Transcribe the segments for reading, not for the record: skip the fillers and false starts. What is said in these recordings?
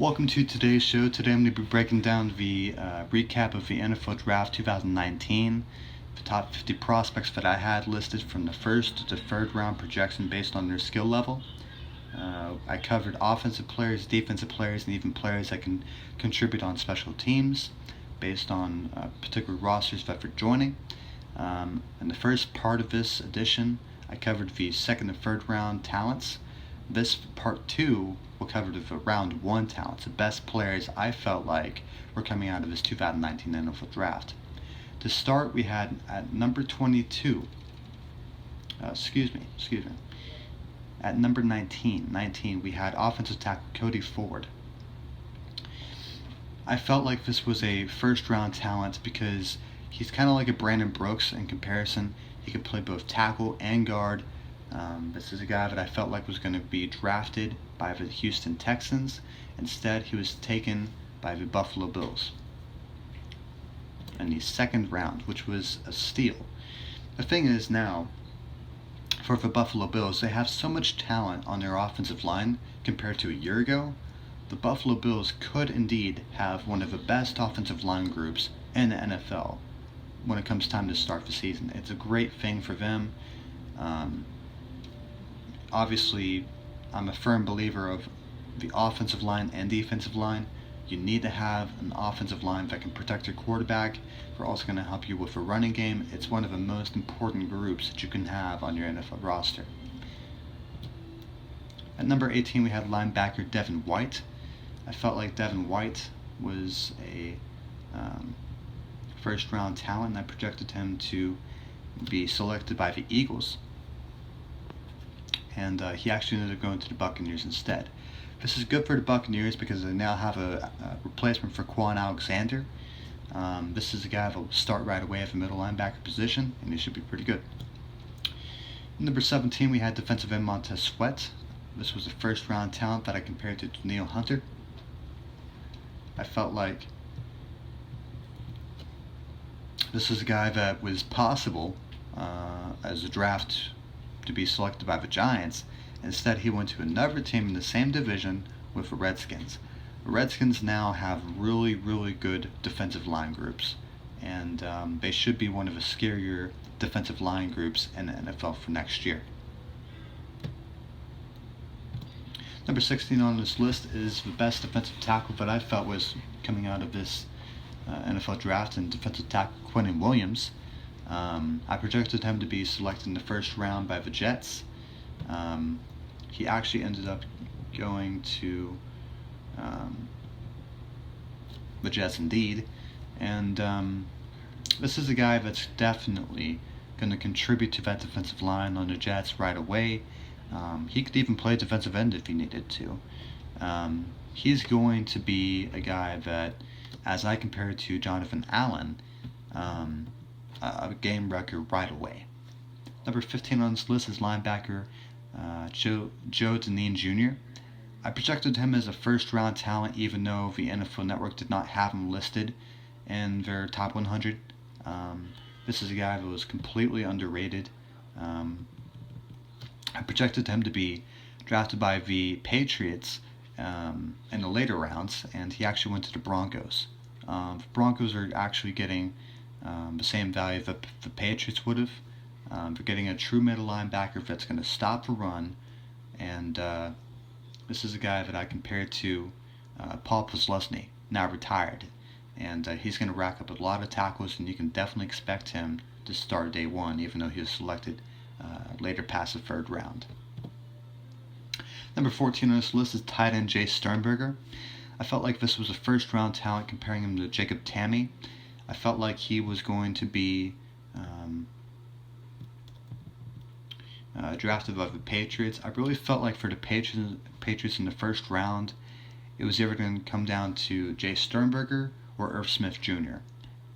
Welcome to today's show. Today I'm going to be breaking down the recap of the NFL Draft 2019, the top 50 prospects that I had listed from the first to third round projection based on their skill level. I covered offensive players, defensive players, and even players that can contribute on special teams based on particular rosters that they're joining. In the first part of this edition, I covered the second and third round talents. This part 2 will cover the round 1 talents, the best players I felt like were coming out of this 2019 NFL Draft. To start, we had at number 22, at number 19, we had offensive tackle Cody Ford. I felt like this was a first round talent because he's kind of like a Brandon Brooks in comparison. He could play both tackle and guard. This is a guy that I felt like was going to be drafted by the Houston Texans. Instead, he was taken by the Buffalo Bills in the second round, which was a steal. The thing is now, for the Buffalo Bills, they have so much talent on their offensive line compared to a year ago. The Buffalo Bills could indeed have one of the best offensive line groups in the NFL when it comes time to start the season. It's a great thing for them. Obviously, I'm a firm believer of the offensive line and defensive line. You need to have an offensive line that can protect your quarterback. They're also going to help you with the running game. It's one of the most important groups that you can have on your NFL roster. At number 18, we had linebacker Devin White. I felt like Devin White was a first round talent, and I projected him to be selected by the Eagles. And he actually ended up going to the Buccaneers instead. This is good for the Buccaneers because they now have a replacement for Quan Alexander. This is a guy that will start right away at the middle linebacker position, and he should be pretty good. Number 17, we had defensive end Montez Sweat. This was a first round talent that I compared to Danielle Hunter. I felt like this is a guy that was possible as a draft to be selected by the Giants. Instead, he went to another team in the same division with the Redskins. The Redskins now have really, really good defensive line groups, and they should be one of the scarier defensive line groups in the NFL for next year. Number 16 on this list is the best defensive tackle that I felt was coming out of this NFL draft, and defensive tackle Quinnen Williams. I projected him to be selected in the first round by the Jets. He actually ended up going to the Jets indeed. And this is a guy that's definitely going to contribute to that defensive line on the Jets right away. He could even play defensive end if he needed to. He's going to be a guy that, as I compare to Jonathan Allen, a game wrecker right away. Number 15 on this list is linebacker Joe Dineen Jr. I projected him as a first round talent even though the NFL Network did not have him listed in their top 100. This is a guy that was completely underrated. I projected him to be drafted by the Patriots in the later rounds, and he actually went to the Broncos. The Broncos are actually getting the same value that the Patriots would have. They're getting a true middle linebacker that's going to stop the run, and this is a guy that I compared to Paul Posluszny, now retired, and he's going to rack up a lot of tackles, and you can definitely expect him to start day one, even though he was selected later past the third round. Number 14 on this list is tight end Jay Sternberger. I felt like this was a first round talent comparing him to Jacob Tamme. I felt like he was going to be drafted by the Patriots. I really felt like for the Patriots in the first round, it was either going to come down to Jay Sternberger or Irv Smith Jr.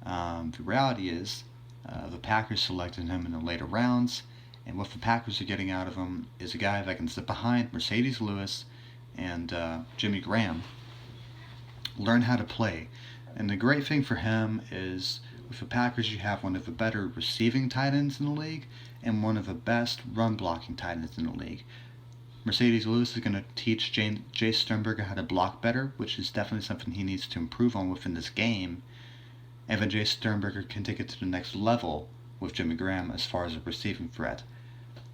The reality is the Packers selected him in the later rounds, and what the Packers are getting out of him is a guy that can sit behind Mercedes Lewis and Jimmy Graham, learn how to play. And the great thing for him is with the Packers, you have one of the better receiving tight ends in the league and one of the best run blocking tight ends in the league. Mercedes Lewis is going to teach Jace Sternberger how to block better, which is definitely something he needs to improve on within this game. And then Jace Sternberger can take it to the next level with Jimmy Graham as far as a receiving threat.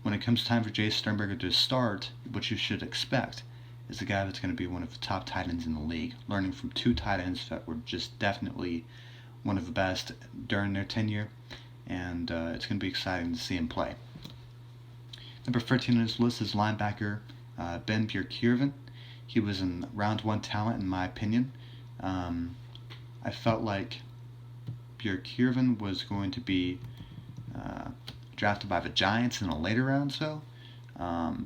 When it comes time for Jace Sternberger to start, what you should expect is a guy that's going to be one of the top tight ends in the league, learning from two tight ends that were just definitely one of the best during their tenure, and it's going to be exciting to see him play. Number 13 on this list is linebacker Ben Bjerkjærven. He was in round one talent in my opinion. I felt like Bjerkjærven was going to be drafted by the Giants in a later round, so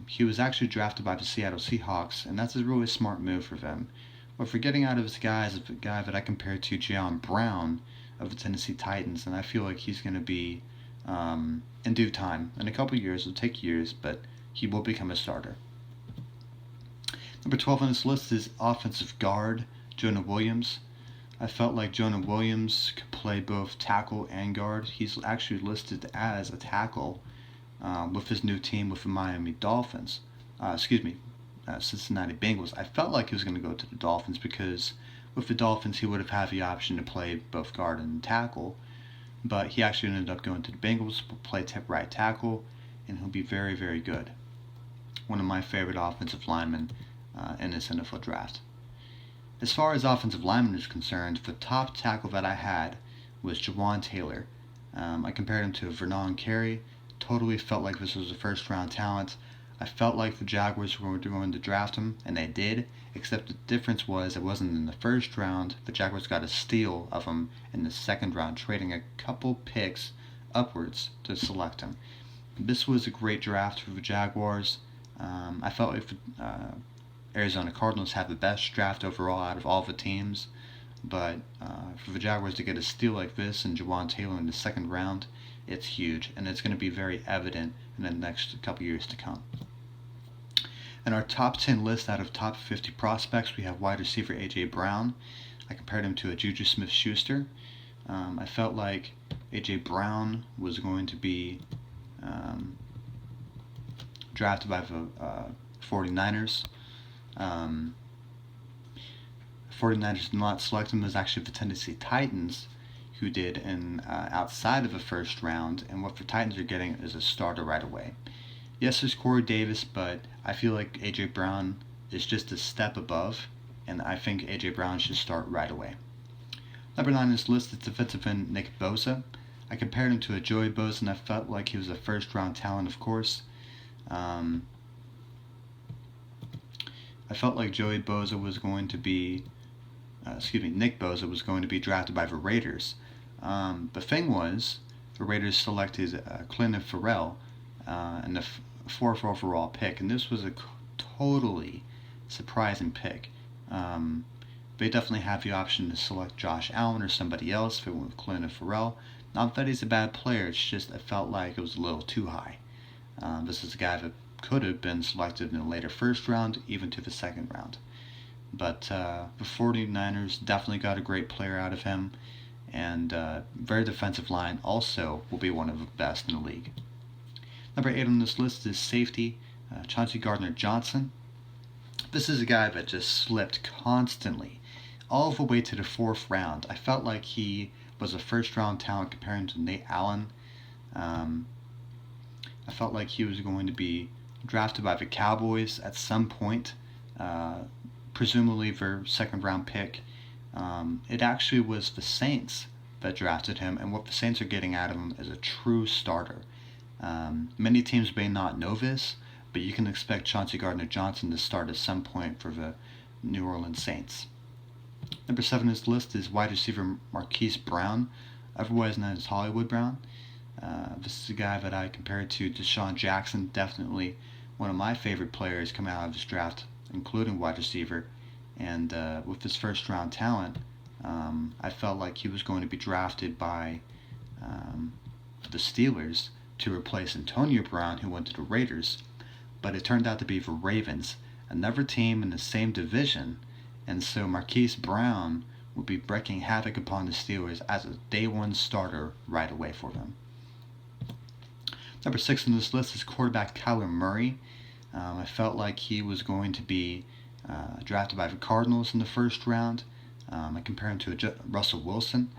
he was actually drafted by the Seattle Seahawks, and that's a really smart move for them. But for getting out of his guys, a guy that I compared to Jayon Brown of the Tennessee Titans, and I feel like he's going to be in due time. In a couple years, it'll take years, but he will become a starter. Number 12 on this list is offensive guard Jonah Williams. I felt like Jonah Williams could play both tackle and guard. He's actually listed as a tackle with his new team with the Miami Dolphins. Cincinnati Bengals. I felt like he was going to go to the Dolphins because with the Dolphins he would have had the option to play both guard and tackle. But he actually ended up going to the Bengals, play right tackle, and he'll be very, very good. One of my favorite offensive linemen in this NFL draft. As far as offensive lineman is concerned, the top tackle that I had was Jawaan Taylor. I compared him to Vernon Carey. Totally felt like this was a first-round talent. I felt like the Jaguars were going to draft him, and they did, except the difference was it wasn't in the first round. The Jaguars got a steal of him in the second round, trading a couple picks upwards to select him. This was a great draft for the Jaguars. I felt like Arizona Cardinals had the best draft overall out of all the teams, but for the Jaguars to get a steal like this and Jawaan Taylor in the second round, it's huge, and it's going to be very evident in the next couple years to come. In our top 10 list out of top 50 prospects, we have wide receiver A.J. Brown. I compared him to a Juju Smith-Schuster. I felt like A.J. Brown was going to be drafted by the 49ers. 49ers did not select him. It was actually the Tennessee Titans who did, and outside of the first round, and what the Titans are getting is a starter right away. Yes, there's Corey Davis, but I feel like A.J. Brown is just a step above, and I think A.J. Brown should start right away. Number 9 on this list is defensive end Nick Bosa. I compared him to a Joey Bosa, and I felt like he was a first-round talent, of course. I felt like Nick Bosa was going to be drafted by the Raiders. The thing was, the Raiders selected Clinton Ferrell in the 4th overall pick, and this was a totally surprising pick. They definitely have the option to select Josh Allen or somebody else if they went with Clinton Ferrell. Not that he's a bad player, it's just I felt like it was a little too high. This is a guy that could have been selected in the later first round, even to the second round. But the 49ers definitely got a great player out of him, and their defensive line also will be one of the best in the league. Number 8 on this list is safety Chauncey Gardner-Johnson. This is a guy that just slipped constantly, all the way to the 4th round. I felt like he was a first-round talent comparing to Nate Allen. I felt like he was going to be drafted by the Cowboys at some point, presumably their second-round pick. It actually was the Saints that drafted him, and what the Saints are getting out of him is a true starter. Many teams may not know this, but you can expect Chauncey Gardner-Johnson to start at some point for the New Orleans Saints. Number 7 on this list is wide receiver Marquise Brown, otherwise known as Hollywood Brown. This is a guy that I compared to Deshaun Jackson, definitely one of my favorite players coming out of this draft, including wide receiver. And with this first round talent, I felt like he was going to be drafted by the Steelers to replace Antonio Brown, who went to the Raiders. But it turned out to be the Ravens, another team in the same division, and so Marquise Brown would be breaking havoc upon the Steelers as a day one starter right away for them. Number 6 on this list is quarterback Kyler Murray. I felt like he was going to be drafted by the Cardinals in the first round. I compared him to Russell Wilson,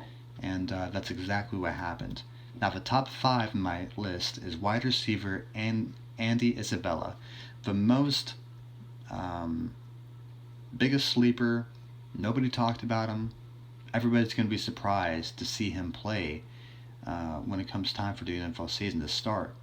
and that's exactly what happened. Now, the top 5 in my list is wide receiver and Andy Isabella, the most biggest sleeper. Nobody talked about him. Everybody's going to be surprised to see him play when it comes time for the NFL season to start.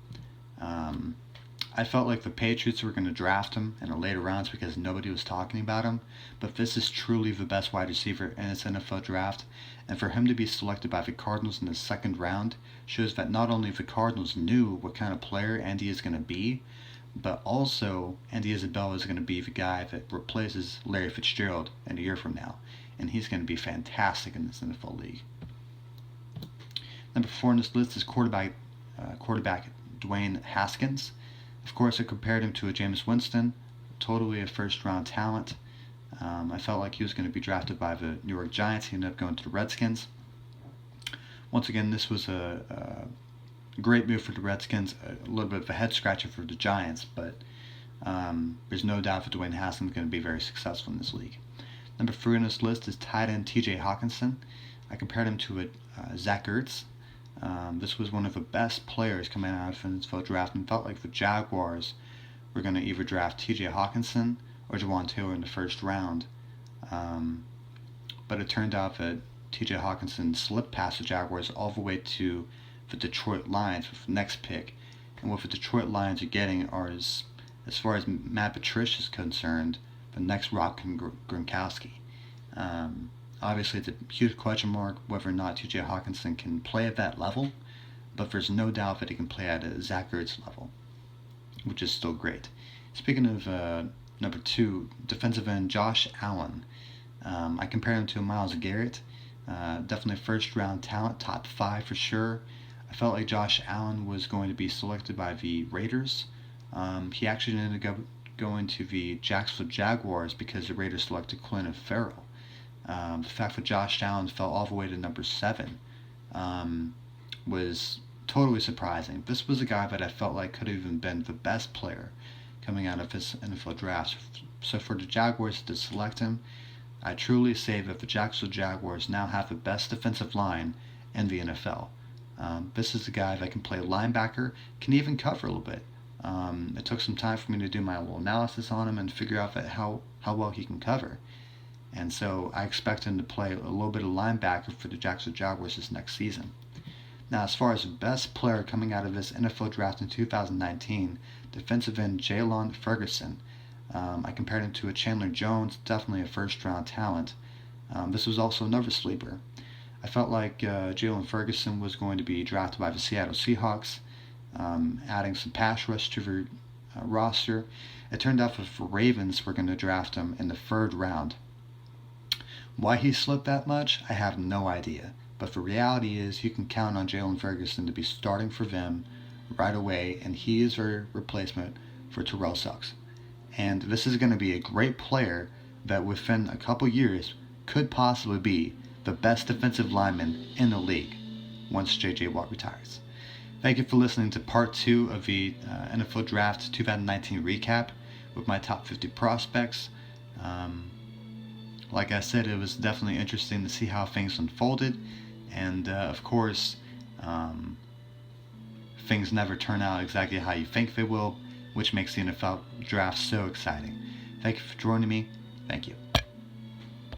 I felt like the Patriots were going to draft him in the later rounds because nobody was talking about him, but this is truly the best wide receiver in this NFL draft, and for him to be selected by the Cardinals in the second round shows that not only the Cardinals knew what kind of player Andy is going to be, but also Andy Isabella is going to be the guy that replaces Larry Fitzgerald in a year from now, and he's going to be fantastic in this NFL league. Number 4 on this list is quarterback Dwayne Haskins. Of course, I compared him to a Jameis Winston, totally a first-round talent. I felt like he was going to be drafted by the New York Giants. He ended up going to the Redskins. Once again, this was a great move for the Redskins, a little bit of a head-scratcher for the Giants, but there's no doubt that Dwayne Haskins is going to be very successful in this league. Number 3 on this list is tight end T.J. Hockenson. I compared him to Zach Ertz. This was one of the best players coming out of the NFL draft, and felt like the Jaguars were going to either draft T.J. Hockenson or Jawaan Taylor in the first round. But it turned out that T.J. Hockenson slipped past the Jaguars all the way to the Detroit Lions with the next pick. And what the Detroit Lions are getting are, as far as Matt Patricia is concerned, the next Rob Gronkowski. Obviously, it's a huge question mark whether or not T.J. Hockenson can play at that level, but there's no doubt that he can play at a Zach Ertz level, which is still great. Speaking of number 2, defensive end Josh Allen. I compared him to Myles Garrett. Definitely first-round talent, top 5 for sure. I felt like Josh Allen was going to be selected by the Raiders. He actually ended up going to the Jacksonville Jaguars because the Raiders selected Clinton Ferrell. The fact that Josh Allen fell all the way to number 7 was totally surprising. This was a guy that I felt like could have even been the best player coming out of this NFL draft. So for the Jaguars to select him, I truly say that the Jacksonville Jaguars now have the best defensive line in the NFL. This is a guy that can play linebacker, can even cover a little bit. It took some time for me to do my little analysis on him and figure out that how well he can cover. And so I expect him to play a little bit of linebacker for the Jacksonville Jaguars this next season. Now, as far as the best player coming out of this NFL draft in 2019, defensive end Jalen Ferguson. I compared him to a Chandler Jones, definitely a first-round talent. This was also another sleeper. I felt like Jalen Ferguson was going to be drafted by the Seattle Seahawks, adding some pass rush to their roster. It turned out that the Ravens were going to draft him in the 3rd round. Why he slipped that much, I have no idea. But the reality is you can count on Jalen Ferguson to be starting for them right away, and he is their replacement for Terrell Suggs. And this is going to be a great player that within a couple years could possibly be the best defensive lineman in the league once J.J. Watt retires. Thank you for listening to part 2 of the NFL Draft 2019 recap with my top 50 prospects. Like I said, it was definitely interesting to see how things unfolded, and of course, things never turn out exactly how you think they will, which makes the NFL Draft so exciting. Thank you for joining me. Thank you.